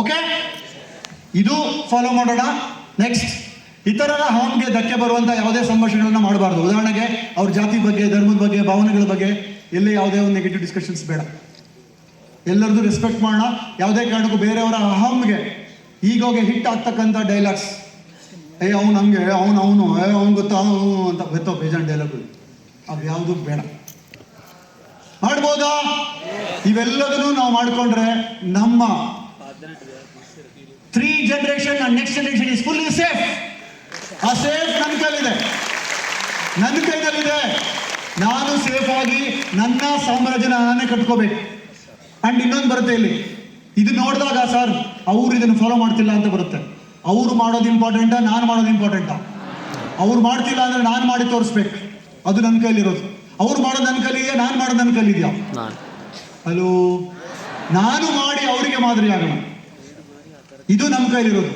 A: ಓಕೆ, ಇದು ಫಾಲೋ ಮಾಡೋಣ. ನೆಕ್ಸ್ಟ್, ಇತರರ ಹಾಮ್ಗೆ ಧಕ್ಕೆ ಬರುವಂಥ ಯಾವುದೇ ಸಂಭಾಷಣೆಗಳನ್ನ ಮಾಡಬಾರ್ದು. ಉದಾಹರಣೆಗೆ ಅವ್ರ ಜಾತಿ ಬಗ್ಗೆ, ಧರ್ಮದ ಬಗ್ಗೆ, ಭಾವನೆಗಳ ಬಗ್ಗೆ ಎಲ್ಲೇ ಯಾವುದೇ ಒಂದು ನೆಗೆಟಿವ್ ಡಿಸ್ಕಷನ್ಸ್ ಬೇಡ. ಎಲ್ಲರದ್ದು ರೆಸ್ಪೆಕ್ಟ್ ಮಾಡೋಣ. ಯಾವುದೇ ಕಾರಣಕ್ಕೂ ಬೇರೆಯವರ ಅಹಮ್ಗೆ, ಈಗೋಗೆ ಹಿಟ್ ಆಗ್ತಕ್ಕಂಥ ಡೈಲಾಗ್ಸ್, ಅವ್ನು ಹಂಗೆ, ಅವ್ನು ಗೊತ್ತಾ ಅಂತ ಗೊತ್ತೋ ಬೇಜಾನ್ ಡೈಲಾಗ್ಗಳು, ಅದು ಯಾವುದೂ ಬೇಡ. ಮಾಡ್ಬೋದಾ? ಇವೆಲ್ಲದನ್ನು ನಾವು ಮಾಡಿಕೊಂಡ್ರೆ ನಮ್ಮ 3 generation and next generation is fully safe. ಆ ಸೇಫ್ ನನ್ನ ಕೈನಲ್ಲಿದೆ. ನಾನು ಸೇಫ್ ಆಗಿ ನನ್ನ ಸಾಮ್ರಾಜ್ಯನ ನಾನೇ ಕಟ್ಕೋಬೇಕು. ಅಂಡ್ ಇನ್ನೊಂದು ಬರುತ್ತೆ ಇಲ್ಲಿ, ಇದು ನೋಡಿದಾಗ ಸರ್ ಅವ್ರು ಇದನ್ನು ಫಾಲೋ ಮಾಡ್ತಿಲ್ಲ ಅಂತ ಬರುತ್ತೆ. ಅವರು ಮಾಡೋದು ಇಂಪಾರ್ಟೆಂಟಾ, ನಾನು ಮಾಡೋದು ಇಂಪಾರ್ಟೆಂಟಾ? ಅವ್ರು ಮಾಡ್ತಿಲ್ಲ ಅಂದರೆ ನಾನು ಮಾಡಿ ತೋರಿಸ್ಬೇಕು, ಅದು ನನ್ನ ಕೈಲಿರೋದು. ಅವ್ರು ಮಾಡೋದು ನನ್ನ ಕೈಲಿದೆಯಾ, ನಾನು ಮಾಡೋದು ನನ್ನ ಕೈಲಿದೆಯಾ?
B: ನಾನು
A: ಹಲೋ, ನಾನು ಮಾಡಿ ಅವರಿಗೆ ಮಾದರಿ ಆಗೋಣ, ಇದು ನಮ್ಮ ಕೈಲಿರೋದು.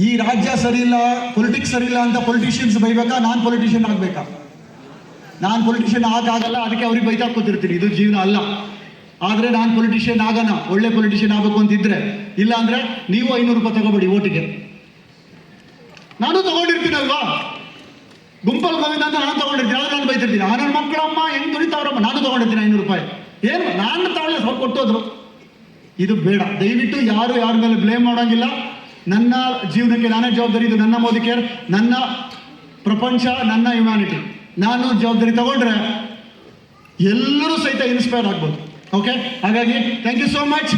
A: ಈ ರಾಜ್ಯ ಸರಿ ಇಲ್ಲ, ಪೊಲಿಟಿಕ್ಸ್ ಸರಿ ಇಲ್ಲ ಅಂತ ಪೊಲಿಟಿಷಿಯನ್ಸ್ ಬೈಬೇಕಾ, ನಾನು ಪೊಲಿಟಿಷಿಯನ್ ಆಗಬೇಕಾ? ನಾನು ಪೊಲಿಟಿಷಿಯನ್ ಆಗಾಗಲ್ಲ, ಅದಕ್ಕೆ ಅವ್ರಿಗೆ ಬೈತಾ ಕೂತಿರ್ತೀನಿ, ಇದು ಜೀವನ ಅಲ್ಲ. ಆದರೆ ನಾನು ಪೊಲಿಟಿಷಿಯನ್ ಆಗೋಣ, ಒಳ್ಳೆ ಪೊಲಿಟಿಷಿಯನ್ ಆಗಬೇಕು ಅಂತಿದ್ರೆ, ಇಲ್ಲ ಅಂದರೆ ನೀವು 500 ರೂಪಾಯಿ ತಗೋಬೇಡಿ ಓಟಿಗೆ. ನಾನು ತಗೊಂಡಿರ್ತೀನಲ್ವಾ, ಗುಂಪಲ್ಲಿ ಗೋವಿಂದ ಅಂತ ನಾನು ತಗೊಂಡಿರ್ತೀನಿ, ಆದ್ರೆ ನಾನು ಬೈತಿರ್ತೀನಿ, ನನ್ನ ಮಕ್ಕಳಮ್ಮ ಹೆಂಗೆ ದುಡಿತಾವ್ರಮ್ಮ, ನಾನು ತಗೊಂಡಿರ್ತೀನಿ 500 ರೂಪಾಯಿ. ಏನು ನಾನು ತಗೊಳ್ಳಿ, ಸ್ವಲ್ಪ ಕೊಟ್ಟೋದ್ರು. ಇದು ಬೇಡ. ದಯವಿಟ್ಟು ಯಾರು ಯಾರ ಮೇಲೆ ಬ್ಲೇಮ್ ಮಾಡೋಂಗಿಲ್ಲ. ನನ್ನ ಜೀವನಕ್ಕೆ ನಾನೇ ಜವಾಬ್ದಾರಿ. ಇದು ನನ್ನ ಮೋದಿ ಕೇರ್, ನನ್ನ ಪ್ರಪಂಚ, ನನ್ನ ಹ್ಯುಮ್ಯಾನಿಟಿ. ನಾನು ಜವಾಬ್ದಾರಿ ತಗೊಂಡ್ರೆ ಎಲ್ಲರೂ ಸಹಿತ ಇನ್ಸ್ಪೈರ್ ಆಗ್ಬೋದು. ಓಕೆ, ಹಾಗಾಗಿ ಥ್ಯಾಂಕ್ ಯು ಸೋ ಮಚ್.